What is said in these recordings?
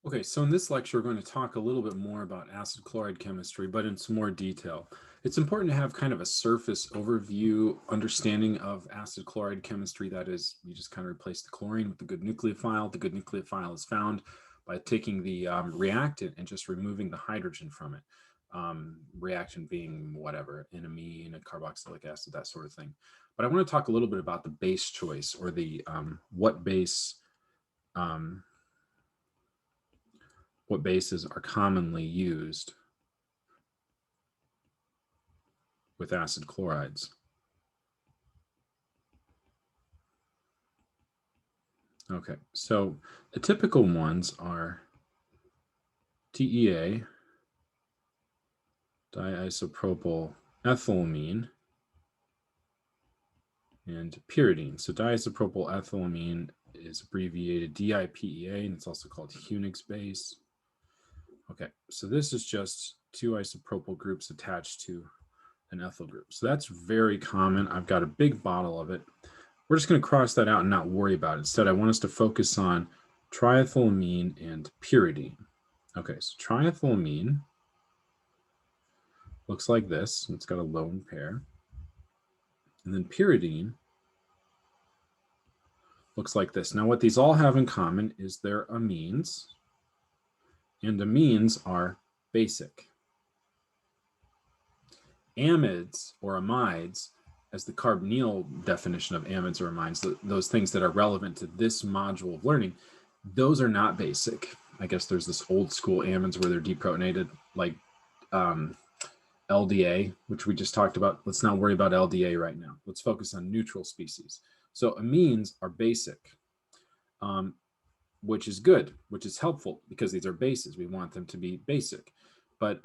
Okay, so in this lecture, we're going to talk a little bit more about acid chloride chemistry, but in some more detail. It's important to have kind of a surface overview understanding of acid chloride chemistry. That is, you just kind of replace the chlorine with the good nucleophile. The good nucleophile is found by taking the reactant and just removing the hydrogen from it. Reactant being whatever, an amine, a carboxylic acid, that sort of thing. But I want to talk a little bit about the base choice, or the what bases are commonly used with acid chlorides. Okay, so the typical ones are TEA, diisopropyl ethylamine, and pyridine. So diisopropyl ethylamine is abbreviated DIPEA, and it's also called Hunig's base. Okay, so this is just two isopropyl groups attached to an ethyl group. So that's very common. I've got a big bottle of it. We're just going to cross that out and not worry about it. Instead, I want us to focus on triethylamine and pyridine. Okay, so triethylamine looks like this. It's got a lone pair. And then pyridine looks like this. Now, what these all have in common is they're amines, and amines are basic. Amides or amides, as the carbonyl definition of amides or amines, those things that are relevant to this module of learning, those are not basic. I guess there's this old school amides where they're deprotonated, like LDA, which we just talked about. Let's not worry about LDA right now. Let's focus on neutral species. So amines are basic, which is good, which is helpful because these are bases. We want them to be basic. But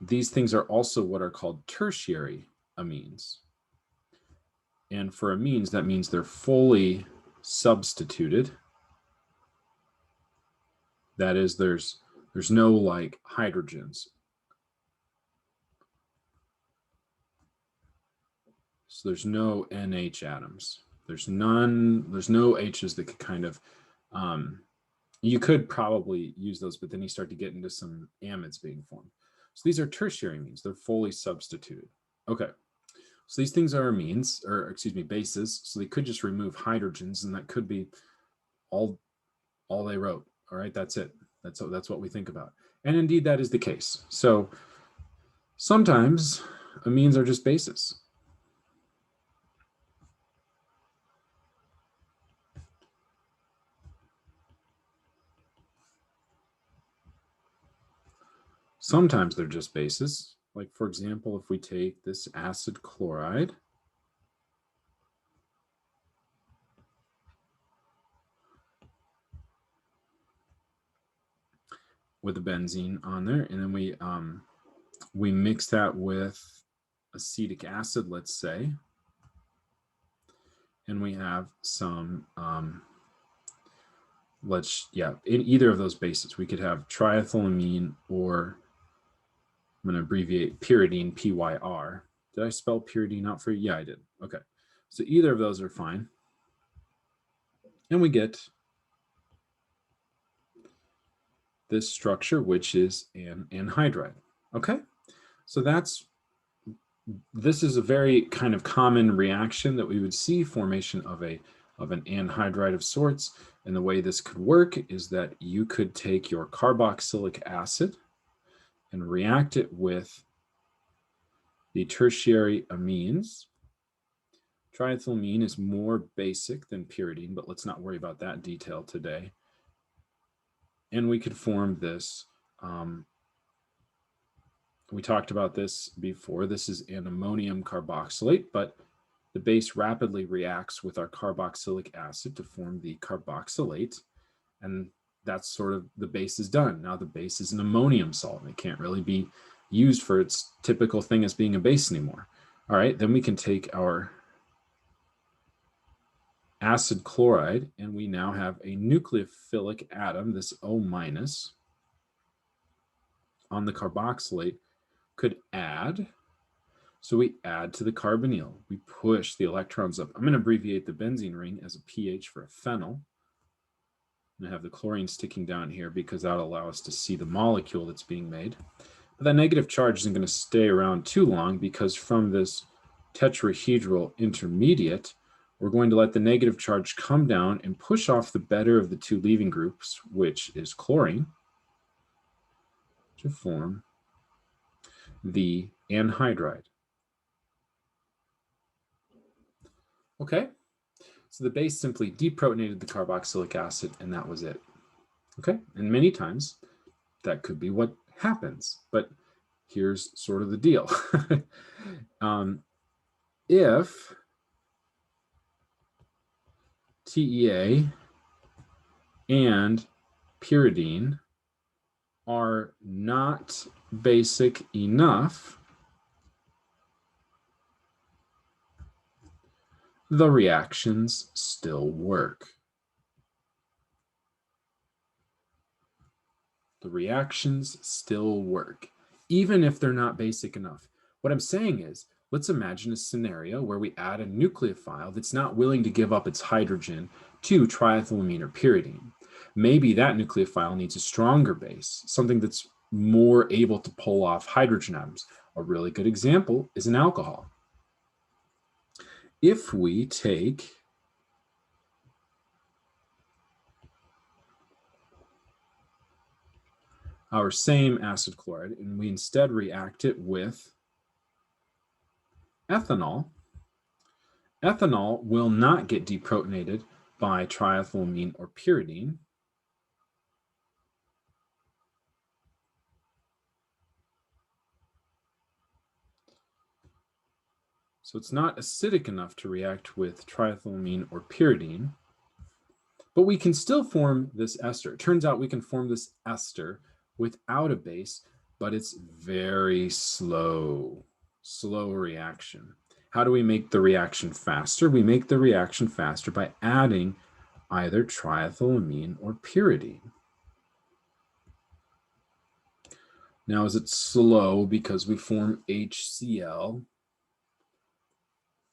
these things are also what are called tertiary amines. And for amines, that means they're fully substituted. That is, there's no like hydrogens. So there's no NH atoms. There's no H's that could kind of, you could probably use those, but then you start to get into some amides being formed. So these are tertiary amines. They're fully substituted. Okay. So these things are amines, or excuse me, bases. So they could just remove hydrogens, and that could be all they wrote. All right, that's it. That's what we think about. And indeed, that is the case. So sometimes amines are just bases. Sometimes they're just bases. Like, for example, if we take this acid chloride, with a benzene on there, and then we mix that with acetic acid, let's say, and we have some, in either of those bases, we could have triethylamine, or I'm going to abbreviate pyridine, PYR. Did I spell pyridine out for you? Yeah, I did. Okay. So either of those are fine. And we get this structure, which is an anhydride. Okay. So this is a very kind of common reaction that we would see, formation of an anhydride of sorts. And the way this could work is that you could take your carboxylic acid and react it with the tertiary amines. Triethylamine is more basic than pyridine, but let's not worry about that detail today. And we could form this. We talked about this before. This is an ammonium carboxylate, but the base rapidly reacts with our carboxylic acid to form the carboxylate, and that's sort of, the base is done. Now the base is an ammonium solvent. It can't really be used for its typical thing as being a base anymore. All right, then we can take our acid chloride, and we now have a nucleophilic atom, this O-, on the carboxylate, could add. So we add to the carbonyl. We push the electrons up. I'm going to abbreviate the benzene ring as a pH for a phenyl. I have the chlorine sticking down here because that'll allow us to see the molecule that's being made. But that negative charge isn't going to stay around too long because from this tetrahedral intermediate, we're going to let the negative charge come down and push off the better of the two leaving groups, which is chlorine, to form the anhydride. Okay, so the base simply deprotonated the carboxylic acid, and that was it. Okay, and many times that could be what happens, but here's sort of the deal. If TEA and pyridine are not basic enough, the reactions still work. The reactions still work, even if they're not basic enough. What I'm saying is, let's imagine a scenario where we add a nucleophile that's not willing to give up its hydrogen to triethylamine or pyridine. Maybe that nucleophile needs a stronger base, something that's more able to pull off hydrogen atoms. A really good example is an alcohol. If we take our same acid chloride and we instead react it with ethanol, ethanol will not get deprotonated by triethylamine or pyridine. So it's not acidic enough to react with triethylamine or pyridine, but we can still form this ester. It turns out we can form this ester without a base, but it's very slow reaction. How do we make the reaction faster? We make the reaction faster by adding either triethylamine or pyridine. Now, is it slow because we form HCl?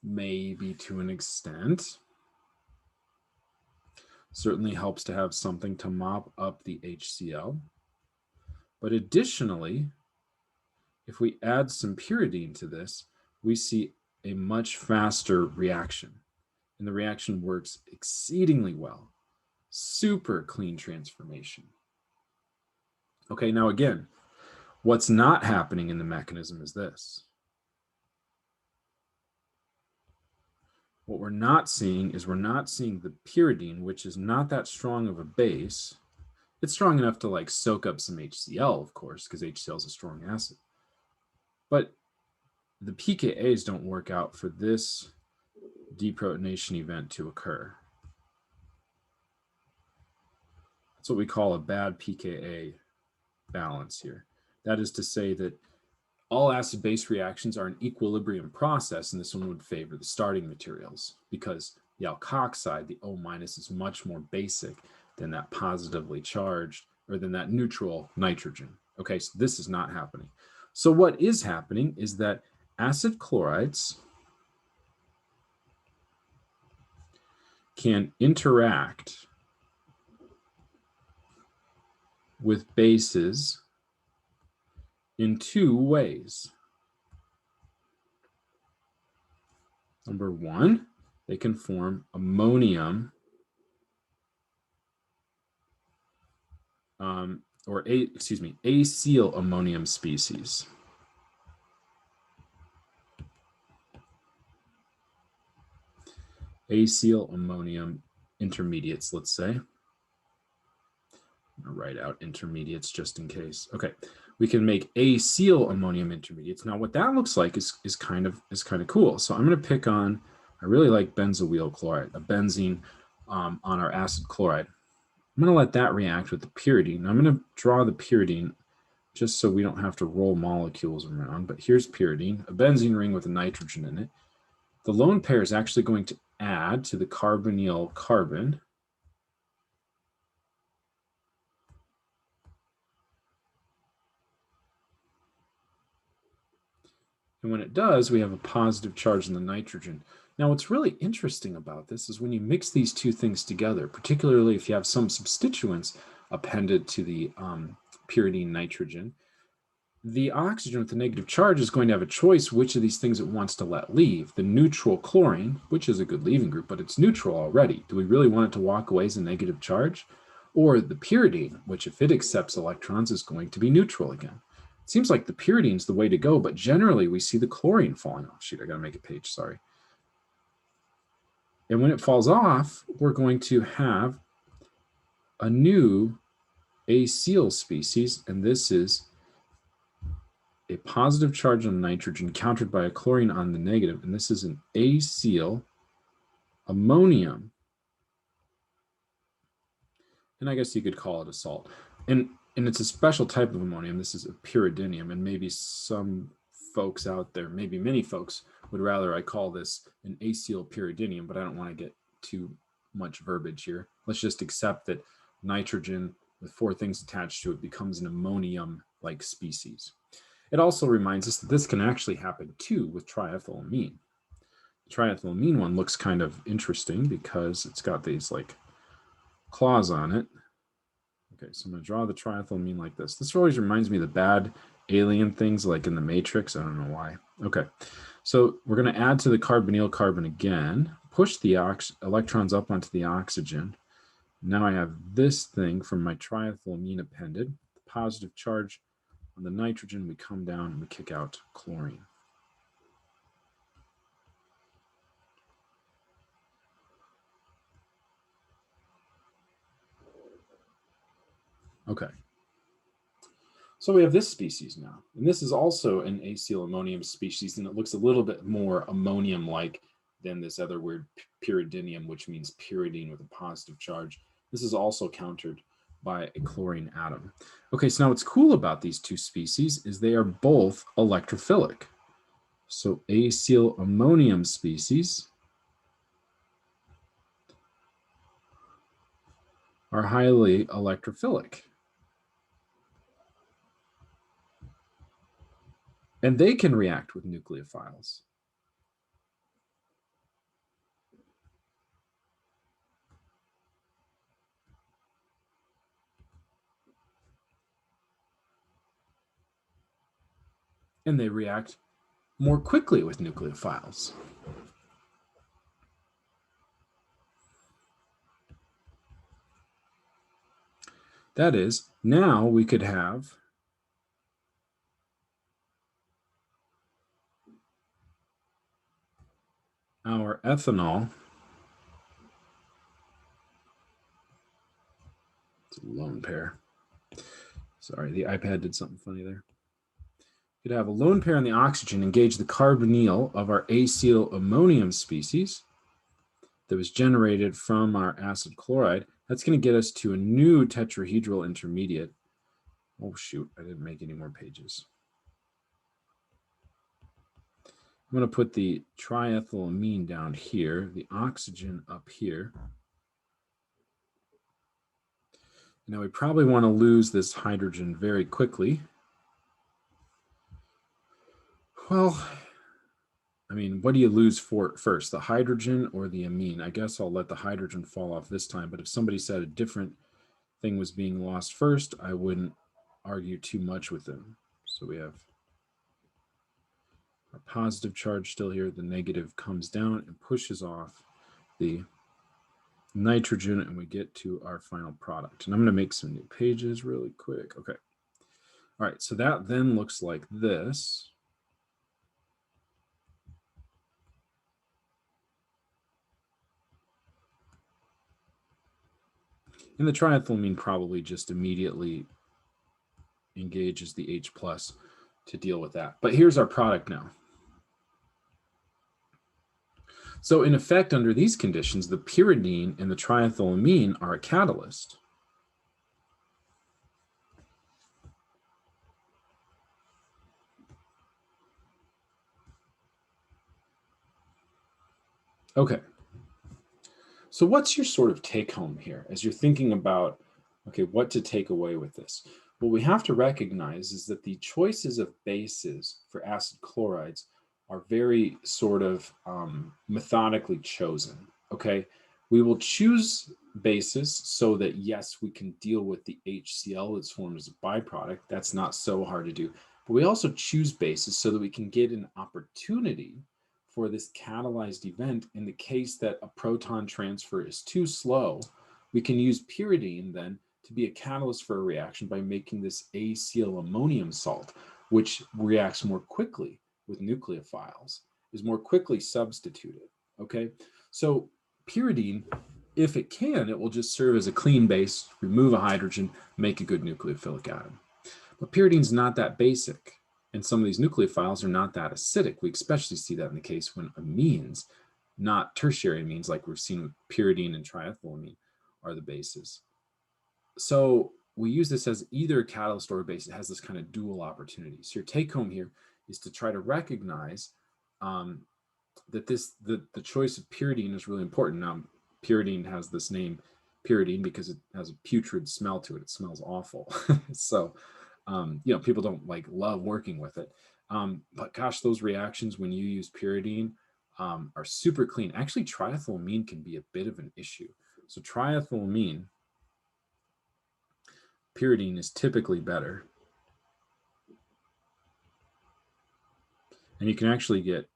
Maybe to an extent. Certainly helps to have something to mop up the HCl. But additionally, if we add some pyridine to this, we see a much faster reaction. And the reaction works exceedingly well. Super clean transformation. Okay, now again, what's not happening in the mechanism is this. What we're not seeing is we're not seeing the pyridine, which is not that strong of a base. It's strong enough to like soak up some HCl, of course, because HCl is a strong acid. But the pKa's don't work out for this deprotonation event to occur. That's what we call a bad pKa balance here. That is to say that all acid-base reactions are an equilibrium process, and this one would favor the starting materials because the alkoxide, the O-, is much more basic than that positively charged or than that neutral nitrogen. Okay, so this is not happening. So what is happening is that acid chlorides can interact with bases in two ways. Number one, they can form ammonium Acl ammonium species. Acl ammonium intermediates, let's say. I'm going to write out intermediates just in case. Okay, we can make Acl ammonium intermediates. Now, what that looks like is kind of cool. So I'm going to pick on, I really like benzoyl chloride, a benzene on our acid chloride. I'm going to let that react with the pyridine. I'm going to draw the pyridine just so we don't have to roll molecules around. But here's pyridine, a benzene ring with a nitrogen in it. The lone pair is actually going to add to the carbonyl carbon. And when it does, we have a positive charge in the nitrogen. Now, what's really interesting about this is when you mix these two things together, particularly if you have some substituents appended to the pyridine nitrogen, the oxygen with the negative charge is going to have a choice which of these things it wants to let leave. The neutral chlorine, which is a good leaving group, but it's neutral already. Do we really want it to walk away as a negative charge? Or the pyridine, which if it accepts electrons is going to be neutral again. It seems like the pyridine is the way to go, but generally we see the chlorine falling off. Shoot, I got to make a page, sorry. And when it falls off, we're going to have a new acyl species, and this is a positive charge on nitrogen countered by a chlorine on the negative, and this is an Acl ammonium. And I guess you could call it a salt. And it's a special type of ammonium. This is a pyridinium, and maybe some folks out there, maybe many folks, would rather I call this an acyl pyridinium, but I don't want to get too much verbiage here. Let's just accept that nitrogen with 4 things attached to it becomes an ammonium-like species. It also reminds us that this can actually happen too with triethylamine. The triethylamine one looks kind of interesting because it's got these like claws on it. Okay, so I'm going to draw the triethylamine like this. This always reminds me of the bad alien things like in the Matrix. I don't know why. Okay, so we're going to add to the carbonyl carbon again, push the electrons up onto the oxygen. Now I have this thing from my triethylamine appended, the positive charge on the nitrogen. We come down and we kick out chlorine. Okay. So we have this species now, and this is also an acyl ammonium species, and it looks a little bit more ammonium-like than this other word pyridinium, which means pyridine with a positive charge. This is also countered by a chlorine atom. Okay, so now what's cool about these two species is they are both electrophilic. So acyl ammonium species are highly electrophilic. And they can react with nucleophiles. And they react more quickly with nucleophiles. That is, now we could have our ethanol. It's a lone pair. Sorry, the iPad did something funny there. We could have a lone pair on the oxygen engage the carbonyl of our acyl ammonium species that was generated from our acid chloride. That's going to get us to a new tetrahedral intermediate. Oh, shoot, I didn't make any more pages. I'm going to put the triethylamine down here, the oxygen up here. Now we probably want to lose this hydrogen very quickly. Well, I mean, what do you lose first, the hydrogen or the amine? I guess I'll let the hydrogen fall off this time, but if somebody said a different thing was being lost first, I wouldn't argue too much with them. So we have our positive charge still here, the negative comes down and pushes off the nitrogen, and we get to our final product. And I'm going to make some new pages really quick. Okay. All right, so that then looks like this. And the triethylamine probably just immediately engages the H plus to deal with that. But here's our product now. So in effect, under these conditions, the pyridine and the triethylamine are a catalyst. Okay. So what's your sort of take home here as you're thinking about, okay, what to take away with this? What we have to recognize is that the choices of bases for acid chlorides are very sort of methodically chosen, okay? We will choose bases so that, yes, we can deal with the HCl that's formed as a byproduct. That's not so hard to do. But we also choose bases so that we can get an opportunity for this catalyzed event. In the case that a proton transfer is too slow, we can use pyridine then to be a catalyst for a reaction by making this Acl ammonium salt, which reacts more quickly with nucleophiles, is more quickly substituted, okay? So pyridine, if it can, it will just serve as a clean base, remove a hydrogen, make a good nucleophilic atom. But pyridine's not that basic, and some of these nucleophiles are not that acidic. We especially see that in the case when amines, not tertiary amines like we've seen with pyridine and triethylamine, are the bases. So we use this as either a catalyst or a base. It has this kind of dual opportunity. So your take home here is to try to recognize that the choice of pyridine is really important. Now, pyridine has this name pyridine because it has a putrid smell to it. It smells awful. So, people don't love working with it. But gosh, those reactions when you use pyridine are super clean. Actually, triethylamine can be a bit of an issue. So triethylamine, pyridine is typically better. And you can actually get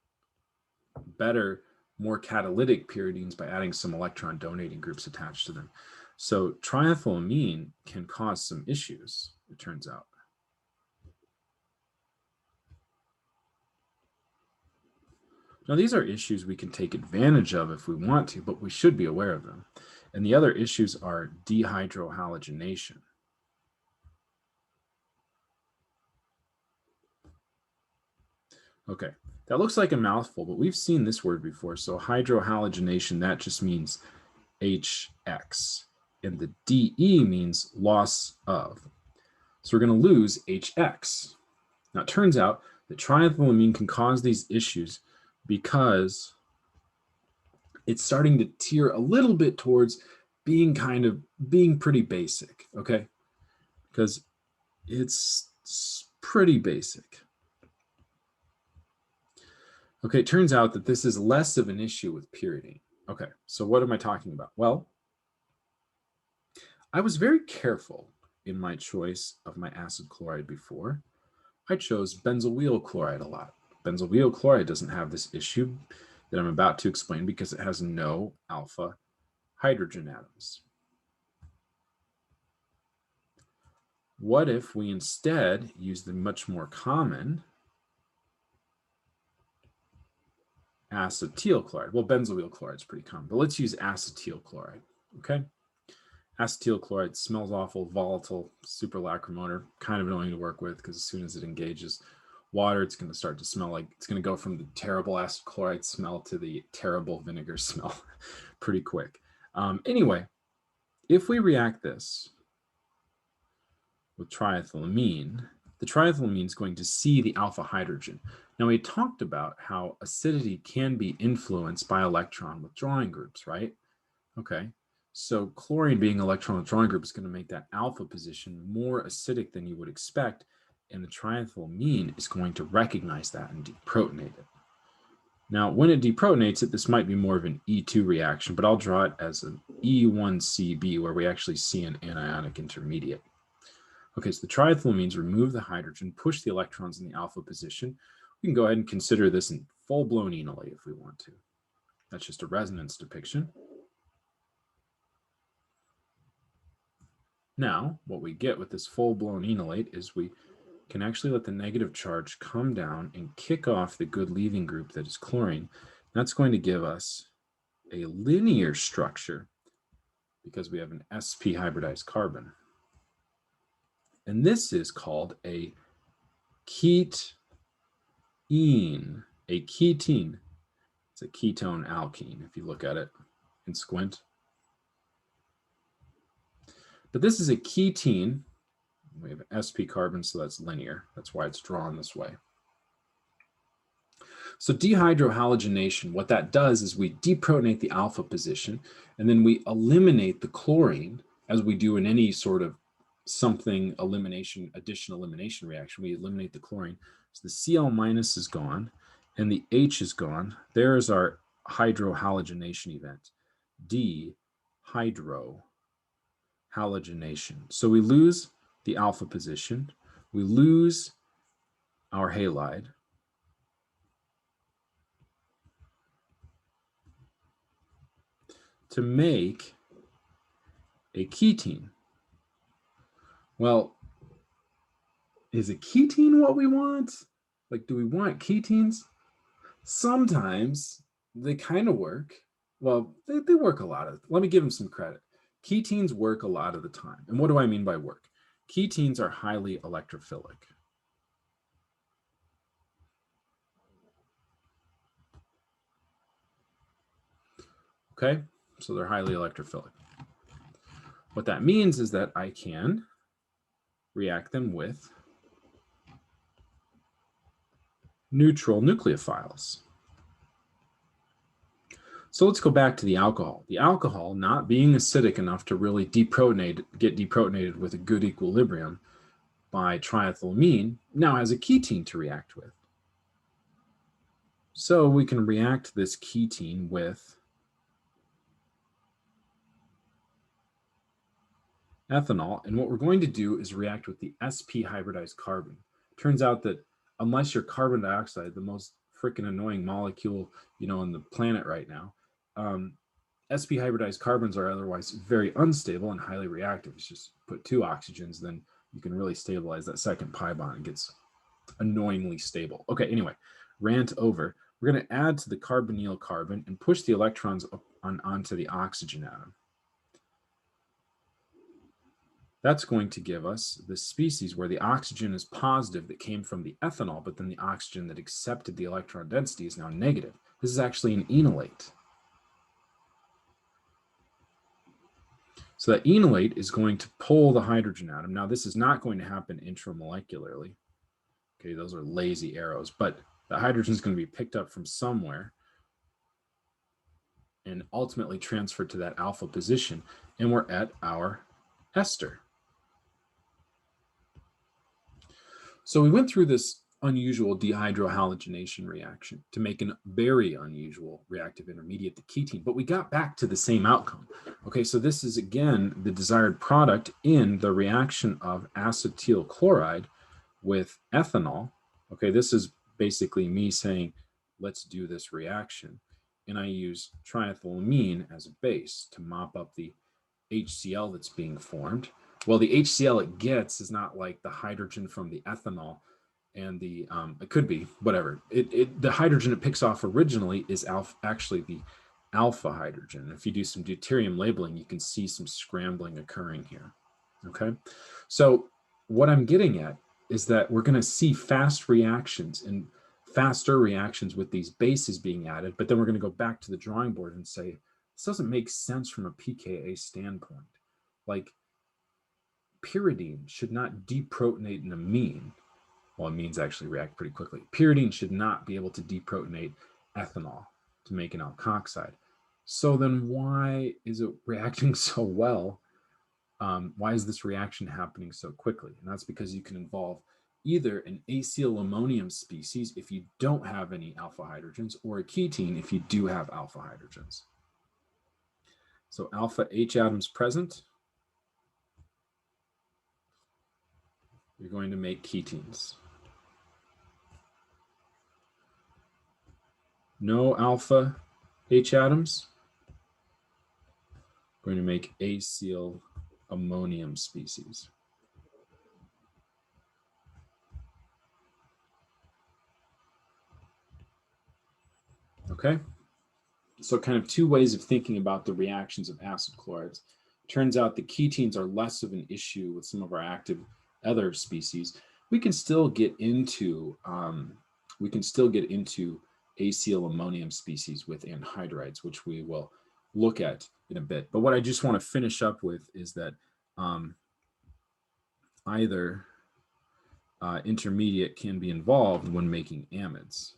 better, more catalytic pyridines by adding some electron donating groups attached to them. So triethylamine can cause some issues, it turns out. Now, these are issues we can take advantage of if we want to, but we should be aware of them. And the other issues are dehydrohalogenation. Okay, that looks like a mouthful, but we've seen this word before. So hydrohalogenation, that just means HX. And the DE means loss of. So we're going to lose HX. Now, it turns out that triethylamine can cause these issues because it's starting to tear a little bit towards being pretty basic, okay? Because it's pretty basic. Okay, it turns out that this is less of an issue with pyridine. Okay, so what am I talking about? Well, I was very careful in my choice of my acid chloride before. I chose benzoyl chloride a lot. Benzoyl chloride doesn't have this issue that I'm about to explain because it has no alpha hydrogen atoms. What if we instead use the much more common acetyl chloride? Well, benzoyl chloride is pretty common, but let's use acetyl chloride, okay? Acetyl chloride smells awful, volatile, super lacrimolar, kind of annoying to work with because as soon as it engages water, it's going to start to smell like it's going to go from the terrible acid chloride smell to the terrible vinegar smell pretty quick. Anyway, if we react this with triethylamine, the triethylamine is going to see the alpha hydrogen. Now, we talked about how acidity can be influenced by electron withdrawing groups, right? Okay. So chlorine being electron withdrawing group is going to make that alpha position more acidic than you would expect, and the triethylamine is going to recognize that and deprotonate it. Now, when it deprotonates it, this might be more of an E2 reaction, but I'll draw it as an E1CB, where we actually see an anionic intermediate. Okay, so the triethylamines remove the hydrogen, push the electrons in the alpha position. We can go ahead and consider this in full-blown enolate if we want to. That's just a resonance depiction. Now, what we get with this full-blown enolate is we can actually let the negative charge come down and kick off the good leaving group that is chlorine. That's going to give us a linear structure because we have an sp hybridized carbon. And this is called a ketene. A ketene. It's a ketone alkene if you look at it and squint. But this is a ketene. We have an sp carbon, so that's linear. That's why it's drawn this way. So dehydrohalogenation, what that does is we deprotonate the alpha position, and then we eliminate the chlorine, as we do in any sort of addition elimination reaction. We eliminate the chlorine. So the Cl- is gone, and the H is gone. There is our hydrohalogenation event, dehydrohalogenation. So we lose the alpha position, we lose our halide, to make a ketene. Well, is a ketene what we want? Like, do we want ketenes? Sometimes they kind of work. Well, they work a lot of, let me give them some credit. Ketenes work a lot of the time. And what do I mean by work? Ketenes are highly electrophilic. Okay, so they're highly electrophilic. What that means is that I can react them with neutral nucleophiles. So let's go back to the alcohol. The alcohol, not being acidic enough to really get deprotonated with a good equilibrium by triethylamine, now has a ketene to react with. So we can react this ketene with ethanol, and what we're going to do is react with the sp hybridized carbon. Turns out that unless you're carbon dioxide, the most freaking annoying molecule, on the planet right now, sp hybridized carbons are otherwise very unstable and highly reactive. It's just put 2 oxygens, then you can really stabilize that second pi bond. It gets annoyingly stable. Okay, anyway, rant over. We're going to add to the carbonyl carbon and push the electrons up onto the oxygen atom. That's going to give us this species where the oxygen is positive that came from the ethanol, but then the oxygen that accepted the electron density is now negative. This is actually an enolate. So that enolate is going to pull the hydrogen atom. Now, this is not going to happen intramolecularly. Okay, those are lazy arrows, but the hydrogen is going to be picked up from somewhere and ultimately transferred to that alpha position, and we're at our ester. So we went through this unusual dehydrohalogenation reaction to make a very unusual reactive intermediate, the ketene, but we got back to the same outcome. Okay, so this is again the desired product in the reaction of acetyl chloride with ethanol. Okay, this is basically me saying, let's do this reaction. And I use triethylamine as a base to mop up the HCl that's being formed. Well, the HCl it gets is not like the hydrogen from the ethanol, and the it could be whatever. The hydrogen it picks off originally is actually the alpha hydrogen. If you do some deuterium labeling, you can see some scrambling occurring here. Okay, so what I'm getting at is that we're going to see fast reactions and faster reactions with these bases being added, but then we're going to go back to the drawing board and say, this doesn't make sense from a pKa standpoint. Like, pyridine should not deprotonate an amine. Well, amines actually react pretty quickly. Pyridine should not be able to deprotonate ethanol to make an alkoxide. So then why is it reacting so well? Why is this reaction happening so quickly? And that's because you can involve either an Acl ammonium species if you don't have any alpha hydrogens, or a ketene if you do have alpha hydrogens. So alpha H atoms present, you're going to make ketenes. No alpha H atoms, going to make Acl ammonium species. Okay, so kind of 2 ways of thinking about the reactions of acid chlorides. Turns out the ketenes are less of an issue with some of our active other species. We can still get into Acl ammonium species with anhydrides, which we will look at in a bit. But what I just want to finish up with is that either intermediate can be involved when making amides.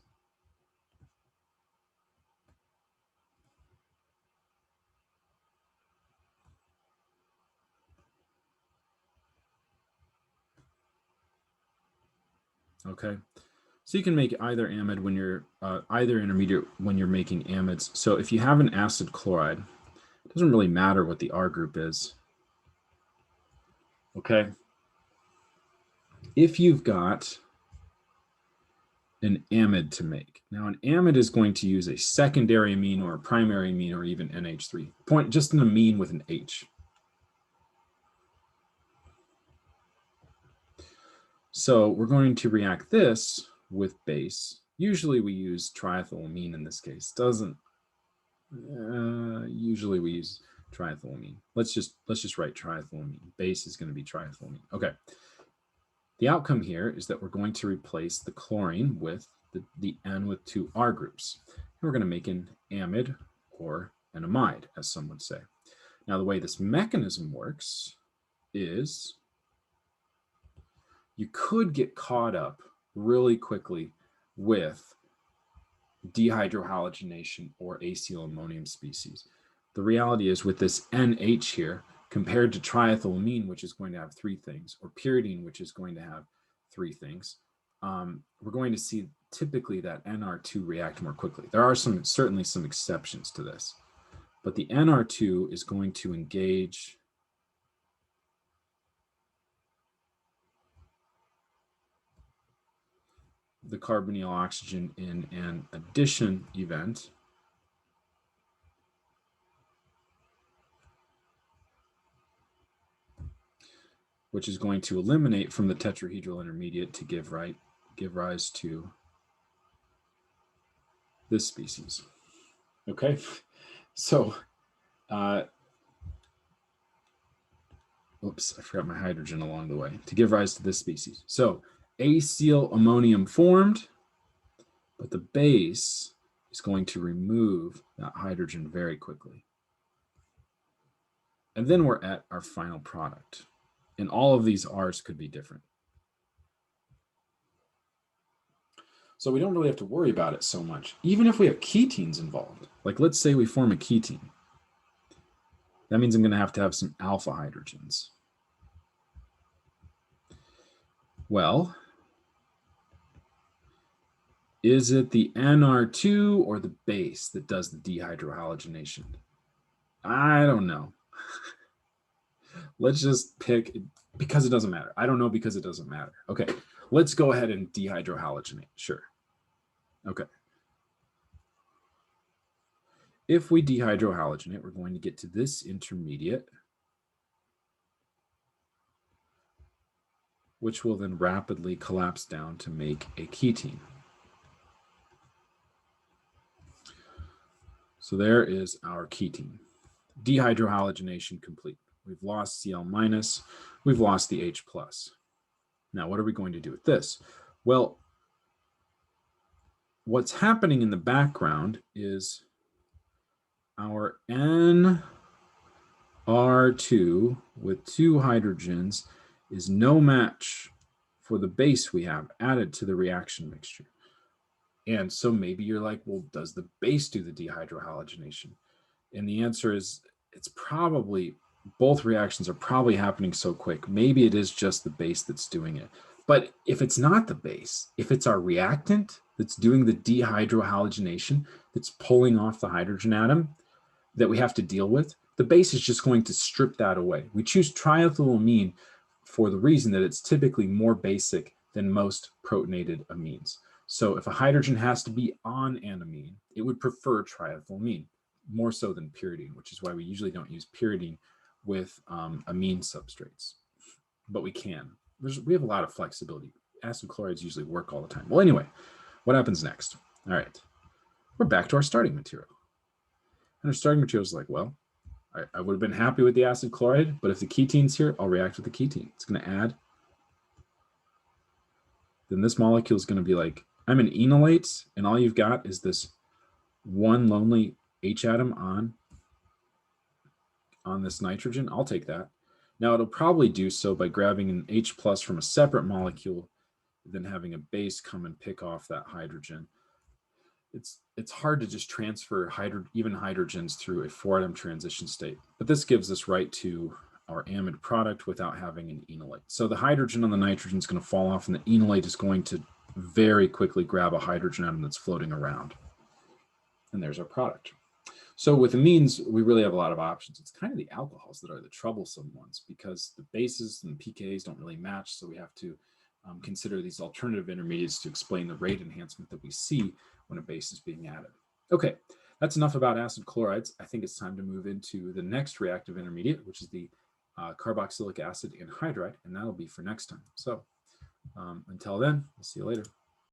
Okay, So you can make either amide when you're either intermediate when you're making amides. So if you have an acid chloride, it doesn't really matter what the R group is. Okay. If you've got an amide to make. Now, an amide is going to use a secondary amine or a primary amine or even NH3. Point just an amine with an H. So we're going to react this with base. Usually we use triethylamine in this case. Usually we use triethylamine. Let's just write triethylamine. Base is going to be triethylamine. Okay. The outcome here is that we're going to replace the chlorine with the N with two R groups. And we're going to make an amide or an amide, as some would say. Now, the way this mechanism works is you could get caught up really quickly with dehydrohalogenation or Acl ammonium species. The reality is with this NH here, compared to triethylamine, which is going to have three things, or pyridine, which is going to have three things, we're going to see typically that NR2 react more quickly. There are certainly some exceptions to this, but the NR2 is going to engage the carbonyl oxygen in an addition event, which is going to eliminate from the tetrahedral intermediate to give rise to this species. Okay, so, oops, I forgot my hydrogen along the way, to give rise to this species. So Acl ammonium formed, but the base is going to remove that hydrogen very quickly. And then we're at our final product. And all of these R's could be different. So we don't really have to worry about it so much. Even if we have ketenes involved, like let's say we form a ketene, that means I'm going to have some alpha hydrogens. Well, is it the NR2 or the base that does the dehydrohalogenation? I don't know. Let's just pick, because it doesn't matter. I don't know because it doesn't matter. Okay, let's go ahead and dehydrohalogenate. Sure. Okay. If we dehydrohalogenate, we're going to get to this intermediate, which will then rapidly collapse down to make a ketene. So there is our ketene. Dehydrohalogenation complete. We've lost Cl minus, we've lost the H plus. Now, what are we going to do with this? Well, what's happening in the background is our NR2 with two hydrogens is no match for the base we have added to the reaction mixture. And so maybe you're like, well, does the base do the dehydrohalogenation? And the answer is it's probably, both reactions are probably happening so quick. Maybe it is just the base that's doing it. But if it's not the base, if it's our reactant that's doing the dehydrohalogenation, that's pulling off the hydrogen atom that we have to deal with, the base is just going to strip that away. We choose triethylamine for the reason that it's typically more basic than most protonated amines. So if a hydrogen has to be on an amine, it would prefer triethylamine more so than pyridine, which is why we usually don't use pyridine with amine substrates, but we can. We have a lot of flexibility. Acid chlorides usually work all the time. Well, anyway, what happens next? All right, we're back to our starting material. And our starting material is like, well, I would have been happy with the acid chloride, but if the ketene's here, I'll react with the ketene. It's going to add. Then this molecule is going to be like, I'm an enolate, and all you've got is this one lonely H atom on this nitrogen. I'll take that. Now it'll probably do so by grabbing an H plus from a separate molecule, then having a base come and pick off that hydrogen. It's hard to just transfer even hydrogens through a 4-atom transition state, but this gives us right to our amide product without having an enolate. So the hydrogen on the nitrogen is going to fall off, and the enolate is going to very quickly grab a hydrogen atom that's floating around. And there's our product. So with amines, we really have a lot of options. It's kind of the alcohols that are the troublesome ones because the bases and the pKa's don't really match. So we have to consider these alternative intermediates to explain the rate enhancement that we see when a base is being added. Okay, that's enough about acid chlorides. I think it's time to move into the next reactive intermediate, which is the carboxylic acid anhydride, and that'll be for next time. So until then, we'll see you later.